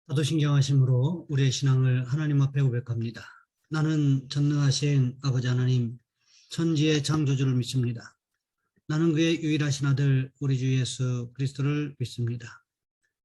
사도신경하심으로 우리의 신앙을 하나님 앞에 고백합니다. 나는 전능하신 아버지 하나님, 천지의 창조주를 믿습니다. 나는 그의 유일하신 아들 우리 주 예수 그리스도를 믿습니다.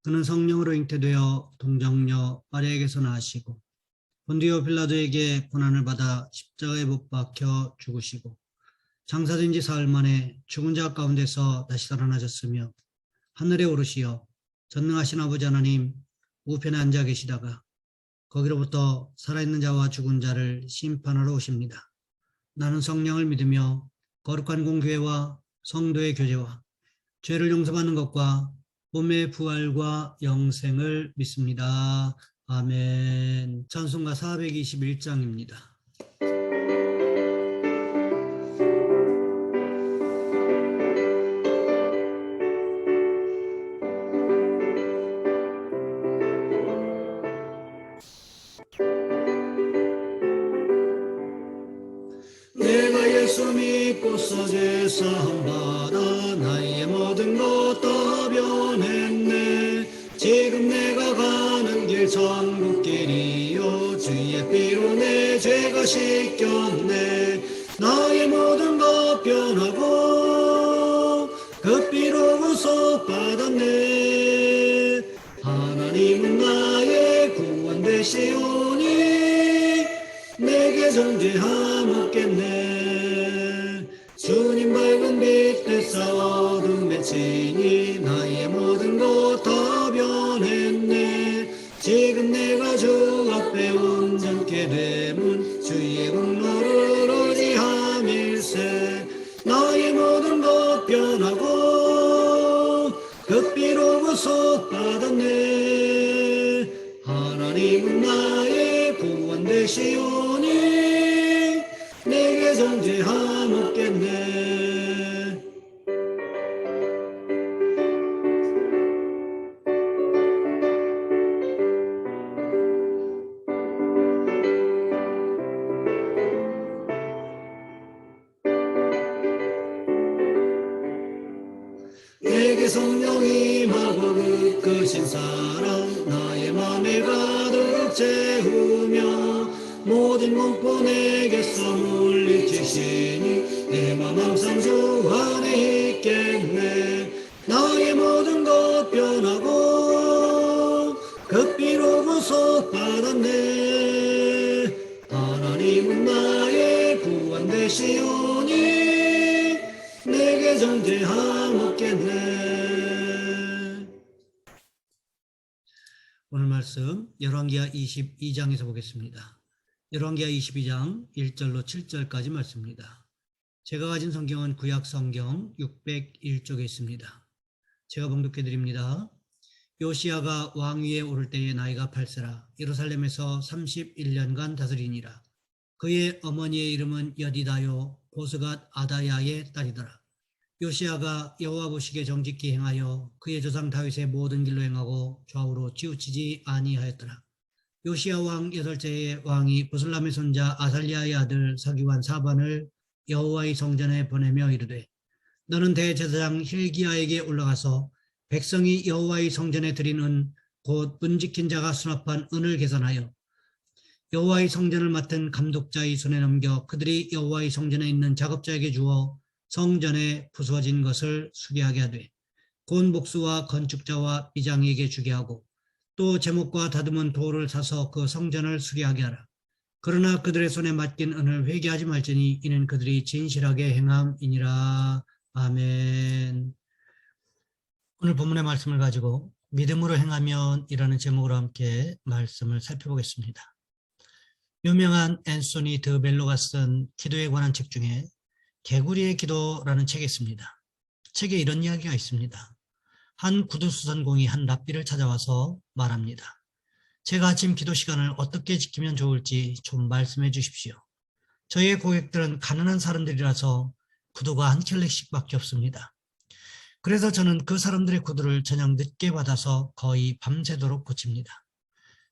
그는 성령으로 잉태되어 동정녀 마리아에게서 나시고 본디오 빌라도에게 고난을 받아 십자가에 못 박혀 죽으시고 장사된 지 사흘 만에 죽은 자 가운데서 다시 살아나셨으며 하늘에 오르시어 전능하신 아버지 하나님 우편에 앉아 계시다가 거기로부터 살아있는 자와 죽은 자를 심판하러 오십니다. 나는 성령을 믿으며 거룩한 공교회와 성도의 교제와 죄를 용서받는 것과 몸의 부활과 영생을 믿습니다. 아멘. 찬송가 421장입니다. 내가 예수 믿고서 제사함 받아 나의 모든 것 다 변했네. 지금 내가 가는 길 천국길이요 주의 피로 내 죄가 씻겼네. 나의 모든 것 변하고 그 피로 구속받았네. 하나님은 나의 구원 되시오니 내게 정죄함 없겠네. 주님 밝은 빛 되사 어둠에 치니 나의 모든 것 다 변했네. 지금 내가 주 앞에 온전케 되면 주의 공로를 의지함일세. 나의 모든 것 변하고 그 피로 구속받았네. 하나님은 나의 구원 되시오니 내게 정죄함 없겠네. 내게 성령이 임하고 이끄신 사랑 나의 맘에 가득 채우며 모든 공포 내게서 물리치시니 내 맘 항상 주 안에 있겠네. 나의 모든 것 변하고 그 피로 구속받았네. 하나님은 나의 구원 되시오니 내게 정죄함 없겠네. 오늘 말씀 열왕기하 22장에서 보겠습니다. 열왕기하 22장 1절로 7절까지 말씀입니다. 제가 가진 성경은 구약 성경 601쪽에 있습니다. 제가 봉독해 드립니다. 요시야가 왕위에 오를 때의 나이가 8세라 예루살렘에서 31년간 다스리니라. 그의 어머니의 이름은 여디다요 보스갓 아다야의 딸이더라. 요시야가 여호와 보시기에 정직히 행하여 그의 조상 다윗의 모든 길로 행하고 좌우로 치우치지 아니하였더라. 요시야 왕 8세의 왕이 부슬람의 손자 아살리아의 아들 사기관 사반을 여호와의 성전에 보내며 이르되 너는 대제사장 힐기야에게 올라가서 백성이 여호와의 성전에 드린 은 곧 문지킨 자가 수납한 은을 계산하여 여호와의 성전을 맡은 감독자의 손에 넘겨 그들이 여호와의 성전에 있는 작업자에게 주어 성전에 부서진 것을 수리하게 하되 곤 목수와 건축자와 비장에게 주게 하고 또 제목과 다듬은 돌을 사서 그 성전을 수리하게 하라. 그러나 그들의 손에 맡긴 은을 회개하지 말지니 이는 그들이 진실하게 행함이니라. 아멘. 오늘 본문의 말씀을 가지고 믿음으로 행하면 이라는 제목으로 함께 말씀을 살펴보겠습니다. 유명한 앤소니 드 멜로가 쓴 기도에 관한 책 중에 개구리의 기도라는 책이 있습니다. 책에 이런 이야기가 있습니다. 한 구두수선공이 한 랍비를 찾아와서 말합니다. 제가 아침 기도 시간을 어떻게 지키면 좋을지 좀 말씀해 주십시오. 저희의 고객들은 가난한 사람들이라서 구두가 한 켤레씩밖에 없습니다. 그래서 저는 그 사람들의 구두를 저녁 늦게 받아서 거의 밤새도록 고칩니다.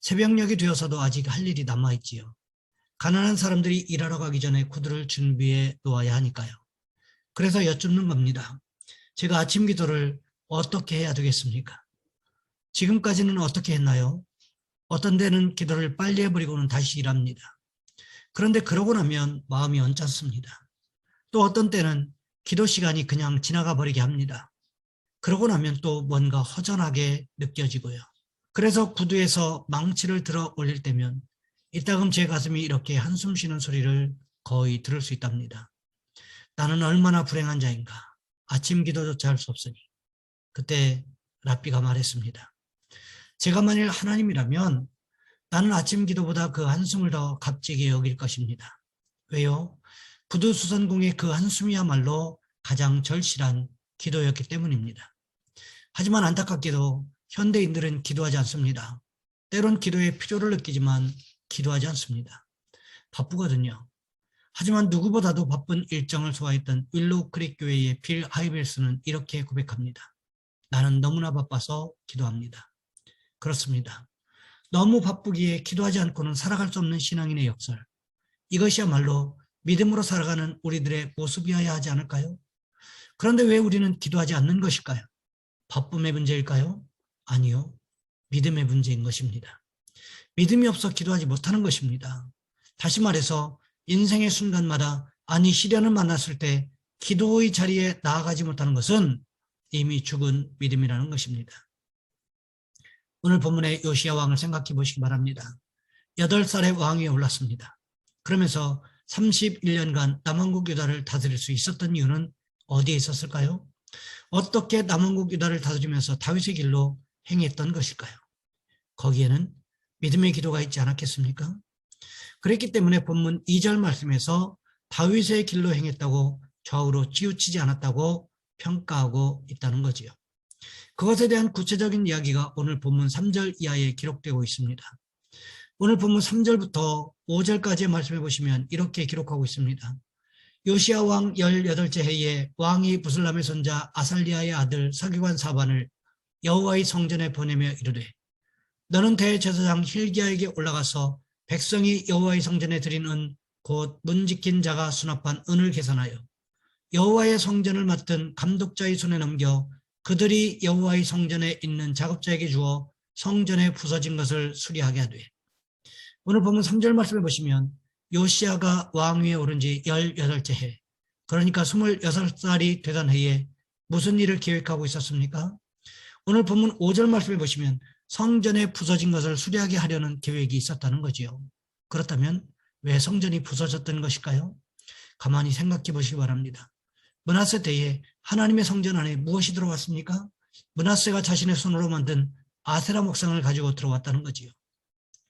새벽녘이 되어서도 아직 할 일이 남아있지요. 가난한 사람들이 일하러 가기 전에 구두를 준비해 놓아야 하니까요. 그래서 여쭙는 겁니다. 제가 아침 기도를 어떻게 해야 되겠습니까? 지금까지는 어떻게 했나요? 어떤 때는 기도를 빨리 해버리고는 다시 일합니다. 그런데 그러고 나면 마음이 언짢습니다. 또 어떤 때는 기도 시간이 그냥 지나가 버리게 합니다. 그러고 나면 또 뭔가 허전하게 느껴지고요. 그래서 구두에서 망치를 들어 올릴 때면 이따금 제 가슴이 이렇게 한숨 쉬는 소리를 거의 들을 수 있답니다. 나는 얼마나 불행한 자인가. 아침 기도조차 할 수 없으니. 그때 랍비가 말했습니다. 제가 만일 하나님이라면 나는 아침 기도보다 그 한숨을 더 값지게 여길 것입니다. 왜요? 구두수선공의 그 한숨이야말로 가장 절실한 기도였기 때문입니다. 하지만 안타깝게도 현대인들은 기도하지 않습니다. 때론 기도의 필요를 느끼지만 기도하지 않습니다. 바쁘거든요. 하지만 누구보다도 바쁜 일정을 소화했던 윌로우 크릭 교회의 빌 하이벨스는 이렇게 고백합니다. 나는 너무나 바빠서 기도합니다. 그렇습니다. 너무 바쁘기에 기도하지 않고는 살아갈 수 없는 신앙인의 역설. 이것이야말로 믿음으로 살아가는 우리들의 모습이어야 하지 않을까요? 그런데 왜 우리는 기도하지 않는 것일까요? 바쁨의 문제일까요? 아니요. 믿음의 문제인 것입니다. 믿음이 없어 기도하지 못하는 것입니다. 다시 말해서 인생의 순간마다 아니 시련을 만났을 때 기도의 자리에 나아가지 못하는 것은 이미 죽은 믿음이라는 것입니다. 오늘 본문의 요시야 왕을 생각해 보시기 바랍니다. 8살의 왕위에 올랐습니다. 그러면서 31년간 남왕국 유다를 다스릴 수 있었던 이유는 어디에 있었을까요? 어떻게 남왕국 유다를 다스리면서 다윗의 길로 행했던 것일까요? 거기에는 믿음의 기도가 있지 않았겠습니까? 그랬기 때문에 본문 2절 말씀에서 다윗의 길로 행했다고 좌우로 치우치지 않았다고 평가하고 있다는 거지요. 그것에 대한 구체적인 이야기가 오늘 본문 3절 이하에 기록되고 있습니다. 오늘 본문 3절부터 5절까지 말씀해 보시면 이렇게 기록하고 있습니다. 요시야 왕 18째 해에 왕이 부슬람의 손자 아살리아의 아들 서기관 사반을 여호와의 성전에 보내며 이르되 너는 대제사장 힐기야에게 올라가서 백성이 여호와의 성전에 드린 은 곧 문지킨 자가 수납한 은을 계산하여 여호와의 성전을 맡은 감독자의 손에 넘겨 그들이 여호와의 성전에 있는 작업자에게 주어 성전에 부서진 것을 수리하게 하되. 오늘 보면 3절 말씀해 보시면 요시야가 왕위에 오른 지 18째 해, 그러니까 26살이 되던 해에 무슨 일을 계획하고 있었습니까? 오늘 본문 5절 말씀해 보시면 성전에 부서진 것을 수리하게 하려는 계획이 있었다는 거지요. 그렇다면 왜 성전이 부서졌던 것일까요? 가만히 생각해 보시기 바랍니다. 므낫세 때에 하나님의 성전 안에 무엇이 들어왔습니까? 므낫세가 자신의 손으로 만든 아세라 목상을 가지고 들어왔다는 거지요.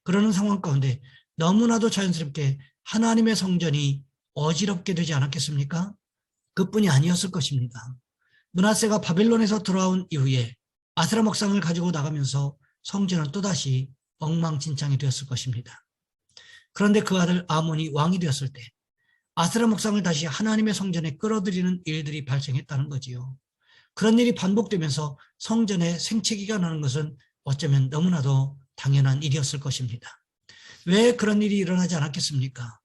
그러는 상황 가운데 너무나도 자연스럽게 하나님의 성전이 어지럽게 되지 않았겠습니까? 그뿐이 아니었을 것입니다. 므낫세가 바벨론에서 돌아온 이후에 아세라 목상을 가지고 나가면서 성전은 또다시 엉망진창이 되었을 것입니다. 그런데 그 아들 아몬이 왕이 되었을 때 아세라 목상을 다시 하나님의 성전에 끌어들이는 일들이 발생했다는 거지요. 그런 일이 반복되면서 성전에 생채기가 나는 것은 어쩌면 너무나도 당연한 일이었을 것입니다. 왜 그런 일이 일어나지 않았겠습니까?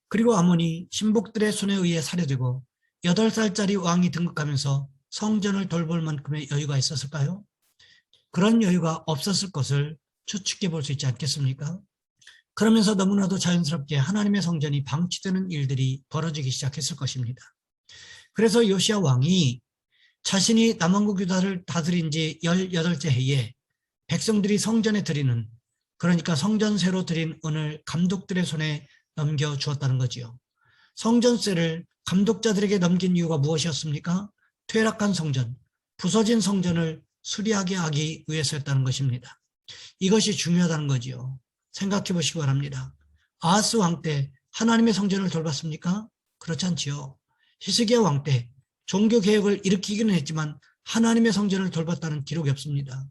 그리고 아몬이 신복들의 손에 의해 살해되고 8살짜리 왕이 등극하면서 성전을 돌볼 만큼의 여유가 있었을까요? 그런 여유가 없었을 것을 추측해 볼 수 있지 않겠습니까? 그러면서 너무나도 자연스럽게 하나님의 성전이 방치되는 일들이 벌어지기 시작했을 것입니다. 그래서 요시야 왕이 자신이 남왕국 유다를 다스린 지 18째 해에 백성들이 성전에 드리는, 그러니까 성전세로 드린 은을 감독들의 손에 넘겨주었다는 거지요. 성전세를 감독자들에게 넘긴 이유가 무엇이었습니까? 퇴락한 성전, 부서진 성전을 수리하게 하기 위해서였다는 것입니다. 이것이 중요하다는 거지요. 생각해 보시기 바랍니다. 아하스 왕 때 하나님의 성전을 돌봤습니까? 그렇지 않지요. 히스기야 왕 때 종교개혁을 일으키기는 했지만 하나님의 성전을 돌봤다는 기록이 없습니다.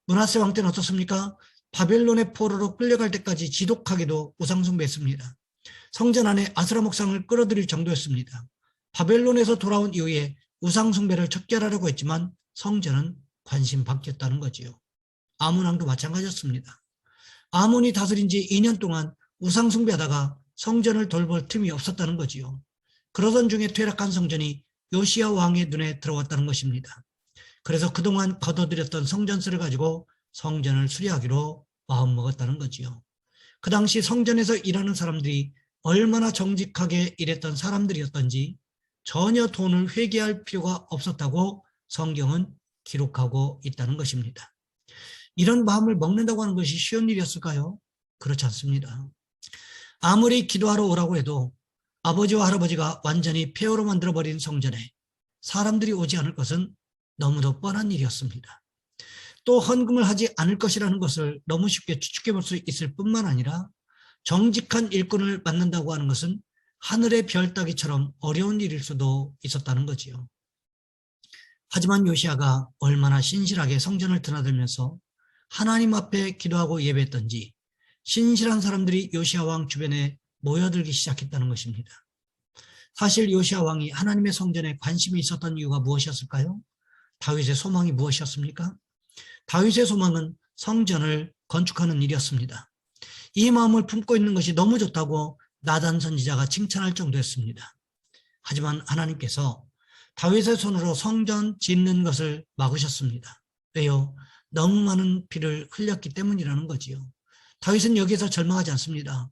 므낫세 왕 때는 어떻습니까? 바벨론의 포로로 끌려갈 때까지 지독하게도 우상숭배했습니다. 성전 안에 아스라 목상을 끌어들일 정도였습니다. 바벨론에서 돌아온 이후에 우상숭배를 척결하려고 했지만 성전은 관심 바뀌었다는 거지요. 아몬 왕도 마찬가지였습니다. 아몬이 다스린 지 2년 동안 우상숭배하다가 성전을 돌볼 틈이 없었다는 거지요. 그러던 중에 퇴락한 성전이 요시야 왕의 눈에 들어왔다는 것입니다. 그래서 그동안 거둬들였던 성전세를 가지고 성전을 수리하기로 마음먹었다는 거지요. 그 당시 성전에서 일하는 사람들이 얼마나 정직하게 일했던 사람들이었던지 전혀 돈을 회개할 필요가 없었다고 성경은 기록하고 있다는 것입니다. 이런 마음을 먹는다고 하는 것이 쉬운 일이었을까요? 그렇지 않습니다. 아무리 기도하러 오라고 해도 아버지와 할아버지가 완전히 폐허로 만들어버린 성전에 사람들이 오지 않을 것은 너무도 뻔한 일이었습니다. 또 헌금을 하지 않을 것이라는 것을 너무 쉽게 추측해 볼 수 있을 뿐만 아니라 정직한 일꾼을 만난다고 하는 것은 하늘의 별 따기처럼 어려운 일일 수도 있었다는 거지요. 하지만 요시야가 얼마나 신실하게 성전을 드나들면서 하나님 앞에 기도하고 예배했던지 신실한 사람들이 요시야 왕 주변에 모여들기 시작했다는 것입니다. 사실 요시야 왕이 하나님의 성전에 관심이 있었던 이유가 무엇이었을까요? 다윗의 소망이 무엇이었습니까? 다윗의 소망은 성전을 건축하는 일이었습니다. 이 마음을 품고 있는 것이 너무 좋다고 나단 선지자가 칭찬할 정도였습니다. 하지만 하나님께서 다윗의 손으로 성전 짓는 것을 막으셨습니다. 왜요? 너무 많은 피를 흘렸기 때문이라는 거지요. 다윗은 여기서 절망하지 않습니다.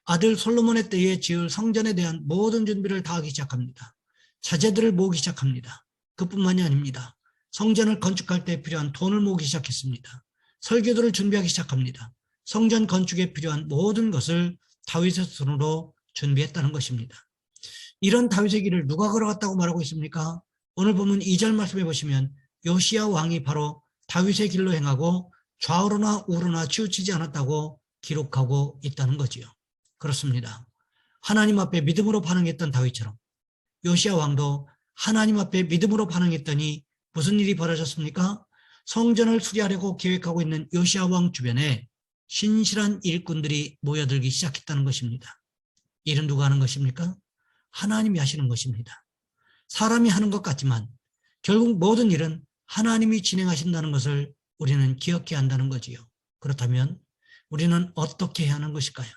아들 솔로몬의 때에 지을 성전에 대한 모든 준비를 다 하기 시작합니다. 자재들을 모으기 시작합니다. 그뿐만이 아닙니다. 성전을 건축할 때 필요한 돈을 모으기 시작했습니다. 설교들을 준비하기 시작합니다. 성전 건축에 필요한 모든 것을 다윗의 손으로 준비했다는 것입니다. 이런 다윗의 길을 누가 걸어갔다고 말하고 있습니까? 오늘 보면 2절 말씀해 보시면 요시야 왕이 바로 다윗의 길로 행하고 좌우로나 우로나 치우치지 않았다고 기록하고 있다는 거지요. 그렇습니다. 하나님 앞에 믿음으로 반응했던 다윗처럼 요시야 왕도 하나님 앞에 믿음으로 반응했더니 무슨 일이 벌어졌습니까? 성전을 수리하려고 계획하고 있는 요시야 왕 주변에 신실한 일꾼들이 모여들기 시작했다는 것입니다. 일은 누가 하는 것입니까? 하나님이 하시는 것입니다. 사람이 하는 것 같지만 결국 모든 일은 하나님이 진행하신다는 것을 우리는 기억해야 한다는 거지요. 그렇다면 우리는 어떻게 해야 하는 것일까요?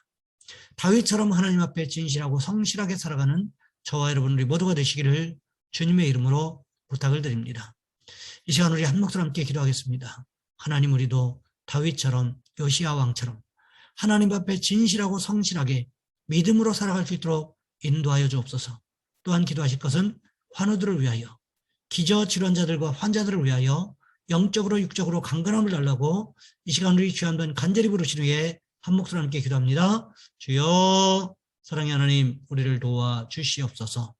다윗처럼 하나님 앞에 진실하고 성실하게 살아가는 저와 여러분 우리 모두가 되시기를 주님의 이름으로 부탁을 드립니다. 이 시간 우리 한 목소리 함께 기도하겠습니다. 하나님, 우리도 다윗처럼 요시야 왕처럼 하나님 앞에 진실하고 성실하게 믿음으로 살아갈 수 있도록 인도하여 주옵소서. 또한 기도하실 것은 환우들을 위하여, 기저질환자들과 환자들을 위하여 영적으로 육적으로 강건함을 달라고 이 시간 우리 주여 한번 간절히 부르신 후에 한 목소리 함께 기도합니다. 주여, 사랑의 하나님, 우리를 도와 주시옵소서.